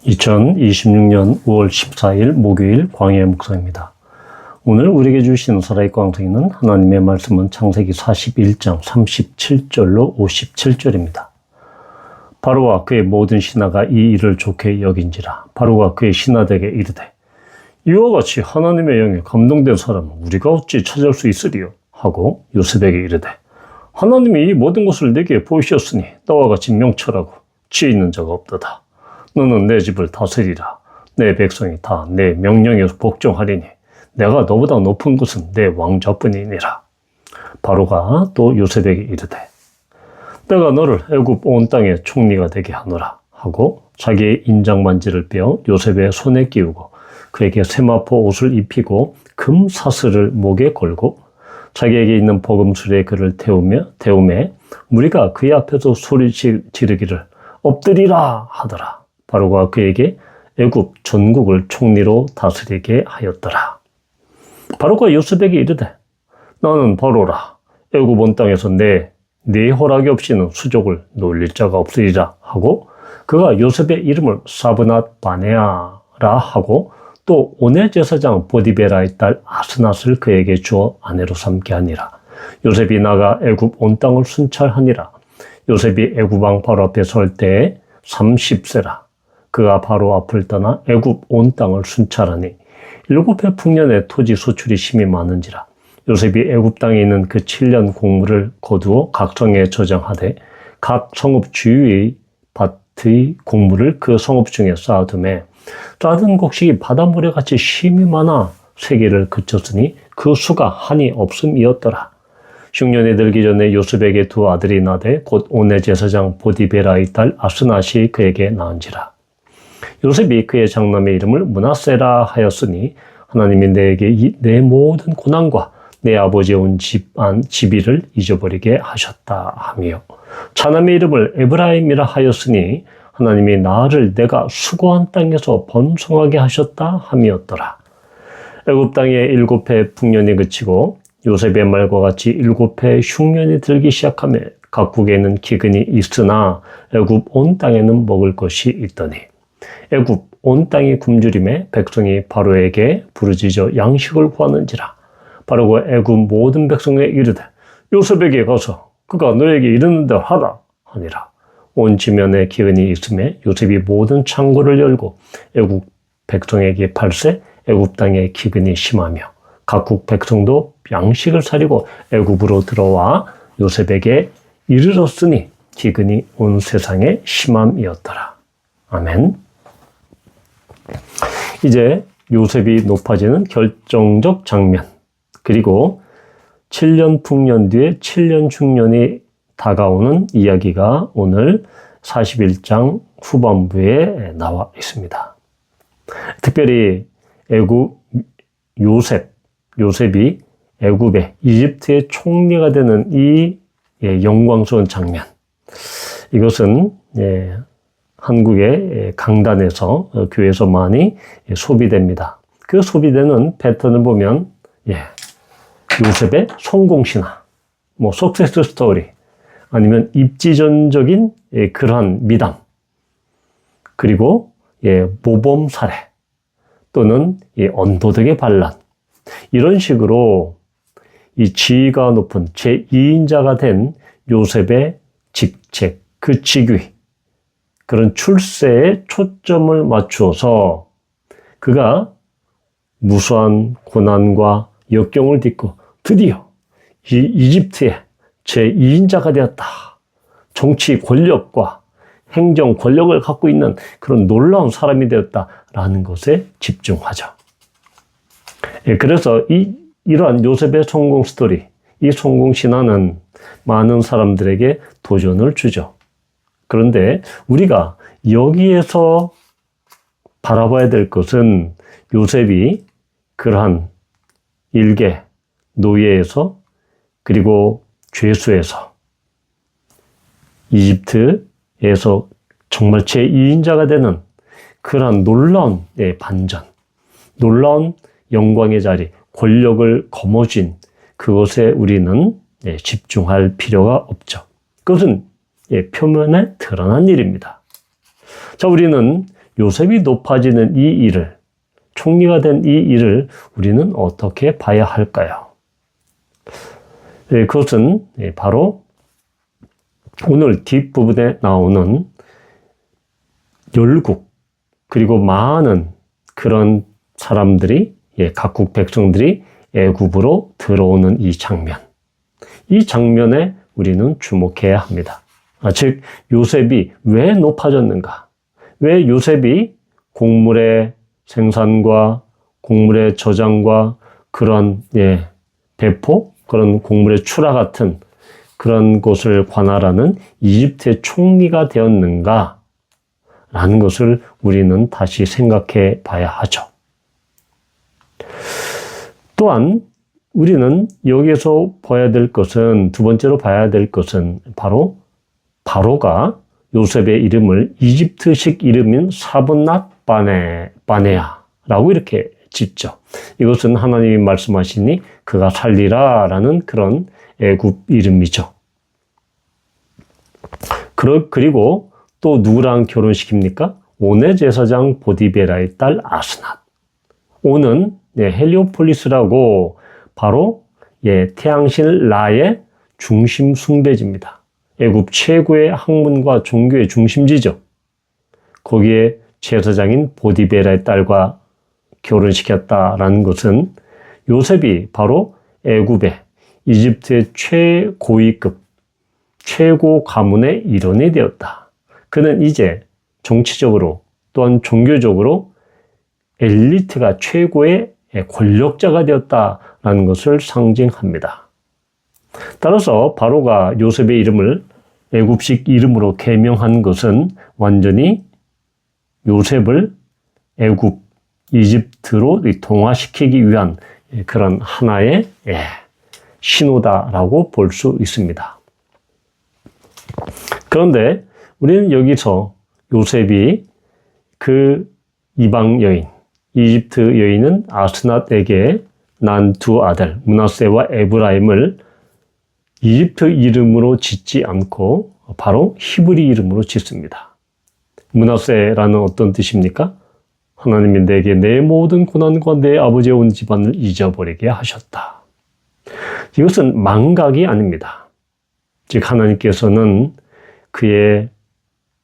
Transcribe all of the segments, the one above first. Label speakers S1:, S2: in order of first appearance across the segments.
S1: 2026년 5월 14일 목요일 광야의 묵상입니다. 오늘 우리에게 주신 살아있고 강성있는 하나님의 말씀은 창세기 41장 37절로 57절입니다. 바로와 그의 모든 신하가 이 일을 좋게 여긴지라. 바로가 그의 신하들에게 이르되 이와 같이 하나님의 영에 감동된 사람은 우리가 어찌 찾을 수 있으리요? 하고 요셉에게 이르되 하나님이 이 모든 것을 내게 보이셨으니 너와 같이 명철하고 지혜 있는 자가 없도다. 너는 내 집을 다스리라. 내 백성이 다 내 명령에 복종하리니 내가 너보다 높은 것은 내 왕자뿐이니라. 바로가 또 요셉에게 이르되 내가 너를 애굽 온 땅의 총리가 되게 하노라 하고 자기의 인장반지를 빼어 요셉의 손에 끼우고 그에게 세마포 옷을 입히고 금 사슬을 목에 걸고 자기에게 있는 버금술에 그를 태우매 무리가 그의 앞에서 소리 지르기를 엎드리라 하더라. 바로가 그에게 애굽 전국을 총리로 다스리게 하였더라. 바로가 요셉에게 이르되 나는 바로라. 애굽 온 땅에서 내 허락이 없이는 수족을 놀릴 자가 없으리라 하고 그가 요셉의 이름을 사브낫 바네아라 하고 또 온의 제사장 보디베라의 딸 아스낫을 그에게 주어 아내로 삼게 하니라. 요셉이 나가 애굽 온 땅을 순찰하니라. 요셉이 애굽 왕 바로 앞에 설 때에 30세라. 그가 바로 앞을 떠나 애굽 온 땅을 순찰하니 7해 풍년에 토지 소출이 심히 많은지라. 요셉이 애굽 땅에 있는 그 7년 곡물을 거두어 각 성에 저장하되 각 성읍 주위의 밭의 곡물을 그 성읍 중에 쌓아두매 쌓은 곡식이 바닷물에 같이 심히 많아 세계를 그쳤으니 그 수가 한이 없음이었더라. 흉년이 들기 전에 요셉에게 두 아들이 나되 곧 온의 제사장 보디베라의 딸 아스낫이 그에게 낳은지라. 요셉이 그의 장남의 이름을 므낫세라 하였으니 하나님이 내게 내 모든 고난과 내 아버지의 온 집안집이를 잊어버리게 하셨다 하며 차남의 이름을 에브라임이라 하였으니 하나님이 나를 내가 수고한 땅에서 번성하게 하셨다 함이었더라. 애굽 땅에 7해 풍년이 그치고 요셉의 말과 같이 7해 흉년이 들기 시작하며 각국에는 기근이 있으나 애굽 온 땅에는 먹을 것이 있더니 애굽 온 땅이 굶주림에 백성이 바로에게 부르짖어 양식을 구하는지라. 바로가 애굽 모든 백성에 이르되 요셉에게 가서 그가 너에게 이르는 대로 하라 하니라. 온 지면에 기근이 있음에 요셉이 모든 창고를 열고 애굽 백성에게 팔세 애굽 땅에 기근이 심하며 각국 백성도 양식을 사려고 애굽으로 들어와 요셉에게 이르렀으니 기근이 온 세상에 심함이었더라. 아멘. 이제 요셉이 높아지는 결정적 장면, 그리고 7년 풍년 뒤에 7년 흉년이 다가오는 이야기가 오늘 41장 후반부에 나와 있습니다. 특별히 요셉이 애굽의 이집트의 총리가 되는 이 영광스러운 장면, 이것은 한국의 강단에서 교회에서 많이 소비됩니다. 그 소비되는 패턴을 보면 요셉의 성공신화, 석세스 스토리, 아니면 입지전적인 그러한 미담, 그리고 모범 사례 또는 언도덕의 반란, 이런 식으로 이 지위가 높은 제2인자가 된 요셉의 직책, 그 직위, 그런 출세에 초점을 맞추어서 그가 무수한 고난과 역경을 딛고 드디어 이집트의 제2인자가 되었다. 정치 권력과 행정 권력을 갖고 있는 그런 놀라운 사람이 되었다라는 것에 집중하죠. 그래서 이러한 요셉의 성공 스토리, 이 성공 신화는 많은 사람들에게 도전을 주죠. 그런데 우리가 여기에서 바라봐야 될 것은 요셉이 그러한 일개, 노예에서 그리고 죄수에서 이집트에서 정말 제2인자가 되는 그러한 놀라운 반전, 놀라운 영광의 자리, 권력을 거머쥔 그것에 우리는 집중할 필요가 없죠. 그것은 표면에 드러난 일입니다. 자, 우리는 요셉이 높아지는 이 일을, 총리가 된 이 일을 우리는 어떻게 봐야 할까요? 그것은 바로 오늘 뒷부분에 나오는 열국, 그리고 많은 그런 사람들이, 각국 백성들이 애굽으로 들어오는 이 장면. 이 장면에 우리는 주목해야 합니다. 즉, 요셉이 왜 높아졌는가? 왜 요셉이 곡물의 생산과 곡물의 저장과 그런 배포, 그런 곡물의 출하 같은 그런 곳을 관할하는 이집트의 총리가 되었는가? 라는 것을 우리는 다시 생각해 봐야 하죠. 또한 우리는 여기에서 봐야 될 것은, 두 번째로 봐야 될 것은 바로 바로가 요셉의 이름을 이집트식 이름인 사브낫 바네아라고 이렇게 짓죠. 이것은 하나님이 말씀하시니 그가 살리라 라는 그런 애굽 이름이죠. 그리고 또 누구랑 결혼시킵니까? 오네 제사장 보디베라의 딸 아스낫. 오는 헬리오폴리스라고 바로 태양신 라의 중심 숭배지입니다. 애굽 최고의 학문과 종교의 중심지죠. 거기에 제사장인 보디베라의 딸과 결혼시켰다라는 것은 요셉이 바로 애굽의 이집트의 최고위급, 최고 가문의 일원이 되었다. 그는 이제 정치적으로 또한 종교적으로 엘리트가 최고의 권력자가 되었다라는 것을 상징합니다. 따라서 바로가 요셉의 이름을 애굽식 이름으로 개명한 것은 완전히 요셉을 애굽, 이집트로 동화시키기 위한 그런 하나의 신호다라고 볼 수 있습니다. 그런데 우리는 여기서 요셉이 그 이방 여인, 이집트 여인은 아스낫에게 난 두 아들 므낫세와 에브라임을 이집트 이름으로 짓지 않고 바로 히브리 이름으로 짓습니다. 므낫세라는 어떤 뜻입니까? 하나님이 내게 내 모든 고난과 내 아버지의 온 집안을 잊어버리게 하셨다. 이것은 망각이 아닙니다. 즉 하나님께서는 그의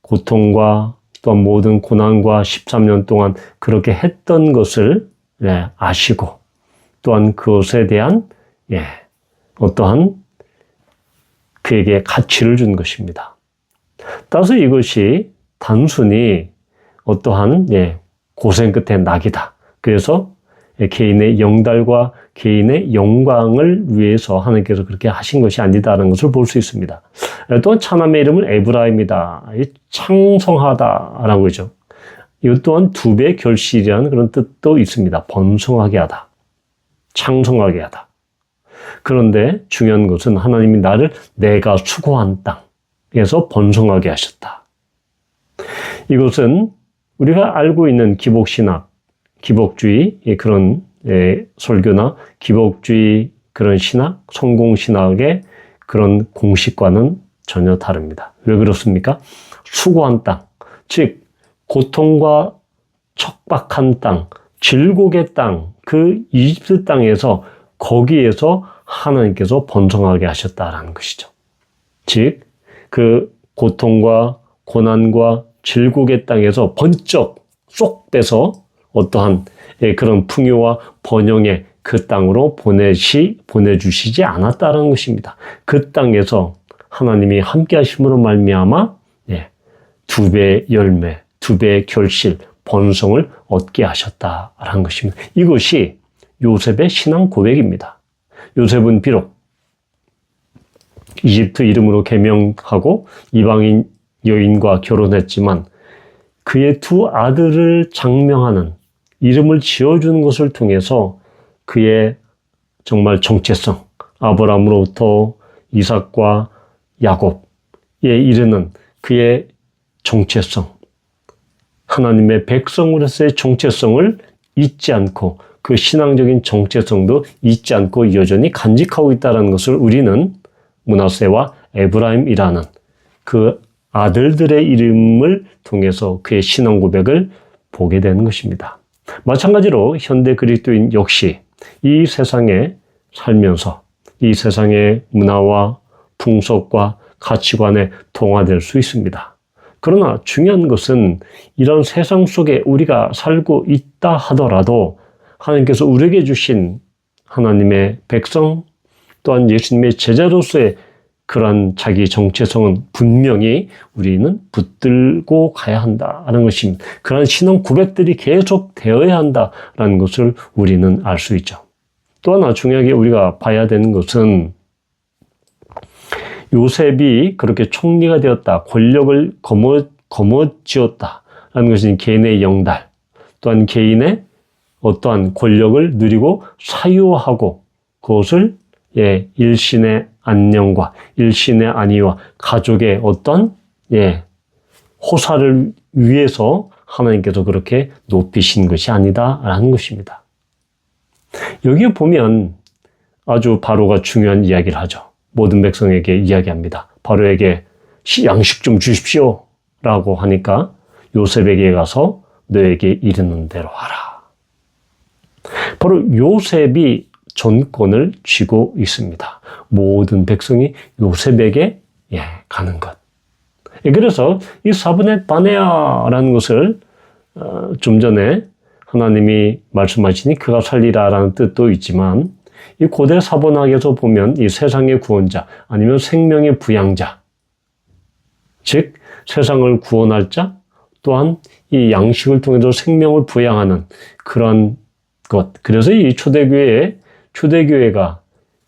S1: 고통과 또한 모든 고난과 13년 동안 그렇게 했던 것을 아시고 또한 그것에 대한 어떠한 그에게 가치를 준 것입니다. 따라서 이것이 단순히 어떠한 고생 끝에 낙이다. 그래서 개인의 영달과 개인의 영광을 위해서 하나님께서 그렇게 하신 것이 아니다라는 것을 볼 수 있습니다. 또한 차남의 이름은 에브라임이다. 창성하다라는 거죠. 이것 또한 두 배의 결실이라는 그런 뜻도 있습니다. 번성하게 하다. 창성하게 하다. 그런데 중요한 것은 하나님이 나를 내가 수고한 땅에서 번성하게 하셨다. 이것은 우리가 알고 있는 기복신학, 기복주의 그런 설교나 기복주의 그런 신학, 성공신학의 그런 공식과는 전혀 다릅니다. 왜 그렇습니까? 수고한 땅, 즉 고통과 척박한 땅, 질곡의 땅, 그 이집트 땅에서 거기에서 하나님께서 번성하게 하셨다라는 것이죠. 즉 그 고통과 고난과 질곡의 땅에서 번쩍 쏙 빼서 어떠한 그런 풍요와 번영의 그 땅으로 보내주시지 않았다는 것입니다. 그 땅에서 하나님이 함께 하심으로 말미암아 두 배의 열매, 두 배의 결실, 번성을 얻게 하셨다라는 것입니다. 이것이 요셉의 신앙 고백입니다. 요셉은 비록 이집트 이름으로 개명하고 이방인 여인과 결혼했지만 그의 두 아들을 장명하는 이름을 지어주는 것을 통해서 그의 정말 정체성, 아브라함으로부터 이삭과 야곱에 이르는 그의 정체성, 하나님의 백성으로서의 정체성을 잊지 않고 그 신앙적인 정체성도 잊지 않고 여전히 간직하고 있다는 것을 우리는 므낫세와 에브라임이라는 그 아들들의 이름을 통해서 그의 신앙 고백을 보게 되는 것입니다. 마찬가지로 현대 그리스도인 역시 이 세상에 살면서 이 세상의 문화와 풍속과 가치관에 동화될 수 있습니다. 그러나 중요한 것은 이런 세상 속에 우리가 살고 있다 하더라도 하나님께서 우리에게 주신 하나님의 백성 또한 예수님의 제자로서의 그러한 자기 정체성은 분명히 우리는 붙들고 가야 한다는 것입니다. 그러한 신앙 고백들이 계속 되어야 한다는 것을 우리는 알 수 있죠. 또 하나 중요하게 우리가 봐야 되는 것은 요셉이 그렇게 총리가 되었다, 권력을 거머쥐었다라는 것은 개인의 영달, 또한 개인의 어떠한 권력을 누리고 사유하고 그것을 일신의 안녕과 일신의 안위와 가족의 어떤 호사를 위해서 하나님께서 그렇게 높이신 것이 아니다라는 것입니다. 여기에 보면 아주 바로가 중요한 이야기를 하죠. 모든 백성에게 이야기합니다. 바로에게 양식 좀 주십시오 라고 하니까 요셉에게 가서 너에게 이르는 대로 하라. 바로 요셉이 전권을 쥐고 있습니다. 모든 백성이 요셉에게 가는 것. 그래서 이 사브넷 바네아라는 것을 좀 전에 하나님이 말씀하시니 그가 살리라라는 뜻도 있지만 이 고대 사본학에서 보면 이 세상의 구원자 아니면 생명의 부양자, 즉 세상을 구원할 자 또한 이 양식을 통해서 생명을 부양하는 그런 것. 그래서 이 초대교회가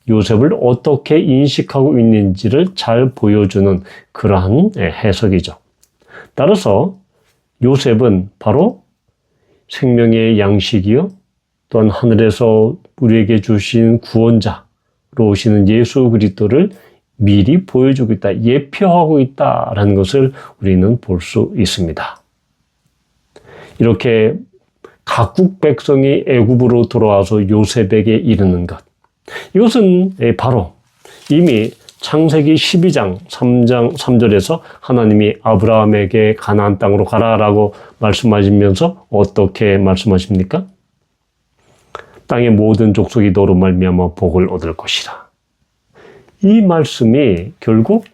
S1: 요셉을 어떻게 인식하고 있는지를 잘 보여주는 그러한 해석이죠. 따라서 요셉은 바로 생명의 양식이요 또한 하늘에서 우리에게 주신 구원자로 오시는 예수 그리스도를 미리 보여주고 있다, 예표하고 있다라는 것을 우리는 볼 수 있습니다. 이렇게 각국 백성이 애굽으로 돌아와서 요셉에게 이르는 것, 이것은 바로 이미 창세기 12장 3절에서 하나님이 아브라함에게 가나안 땅으로 가라라고 말씀하시면서 어떻게 말씀하십니까? 땅의 모든 족속이 너로 말미암아 복을 얻을 것이라. 이 말씀이 결국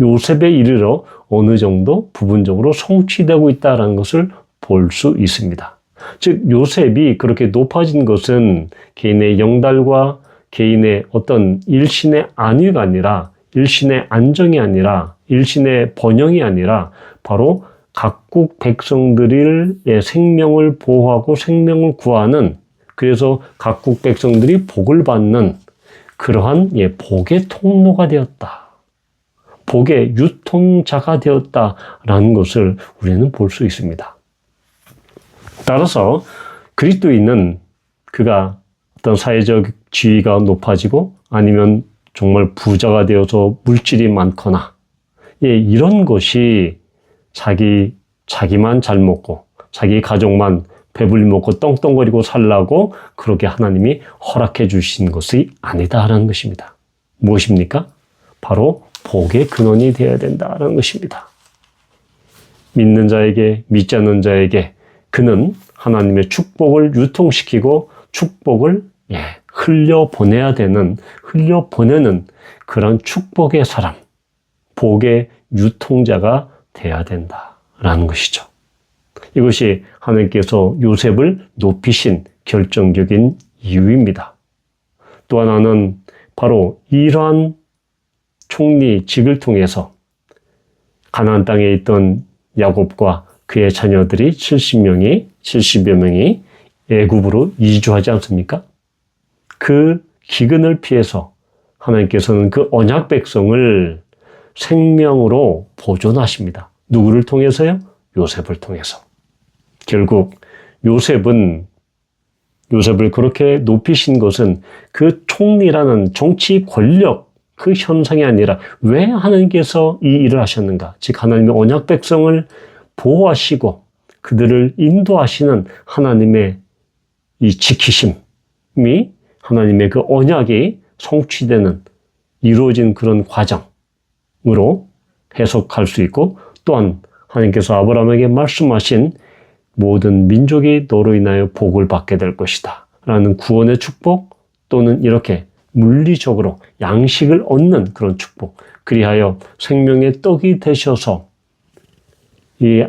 S1: 요셉에 이르러 어느 정도 부분적으로 성취되고 있다는 것을 볼 수 있습니다. 즉 요셉이 그렇게 높아진 것은 개인의 영달과 개인의 어떤 일신의 안위가 아니라 일신의 안정이 아니라 일신의 번영이 아니라 바로 각국 백성들의 생명을 보호하고 생명을 구하는, 그래서 각국 백성들이 복을 받는 그러한 복의 통로가 되었다. 복의 유통자가 되었다라는 것을 우리는 볼 수 있습니다. 따라서 그리스도인은 그가 어떤 사회적 지위가 높아지고 아니면 정말 부자가 되어서 물질이 많거나 이런 것이 자기만 잘 먹고 자기 가족만 배불리 먹고 떵떵거리고 살라고 그렇게 하나님이 허락해 주신 것이 아니다라는 것입니다. 무엇입니까? 바로 복의 근원이 되어야 된다는 것입니다. 믿는 자에게, 믿지 않는 자에게 그는 하나님의 축복을 유통시키고 축복을 흘려보내는 그런 축복의 사람, 복의 유통자가 되어야 된다라는 것이죠. 이것이 하나님께서 요셉을 높이신 결정적인 이유입니다. 또 하나는 바로 이러한 총리직을 통해서 가나안 땅에 있던 야곱과 그의 자녀들이 70여 명이 애굽으로 이주하지 않습니까? 그 기근을 피해서 하나님께서는 그 언약 백성을 생명으로 보존하십니다. 누구를 통해서요? 요셉을 통해서. 결국 요셉을 그렇게 높이신 것은 그 총리라는 정치 권력 그 현상이 아니라 왜 하나님께서 이 일을 하셨는가? 즉 하나님의 언약 백성을 보호하시고 그들을 인도하시는 하나님의 이 지키심이 하나님의 그 언약이 성취되는 이루어진 그런 과정으로 해석할 수 있고, 또한 하나님께서 아브라함에게 말씀하신 모든 민족이 너로 인하여 복을 받게 될 것이다 라는 구원의 축복, 또는 이렇게 물리적으로 양식을 얻는 그런 축복, 그리하여 생명의 떡이 되셔서 이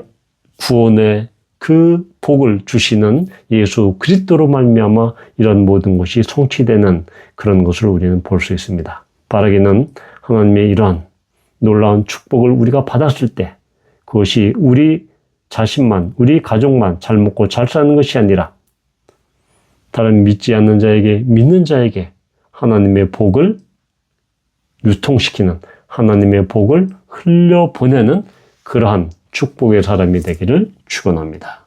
S1: 구원의 그 복을 주시는 예수 그리스도로 말미암아 이런 모든 것이 성취되는 그런 것을 우리는 볼 수 있습니다. 바라기는 하나님의 이러한 놀라운 축복을 우리가 받았을 때 그것이 우리 자신만, 우리 가족만 잘 먹고 잘 사는 것이 아니라 다른 믿지 않는 자에게, 믿는 자에게 하나님의 복을 유통시키는, 하나님의 복을 흘려보내는 그러한 축복의 사람이 되기를 축원합니다.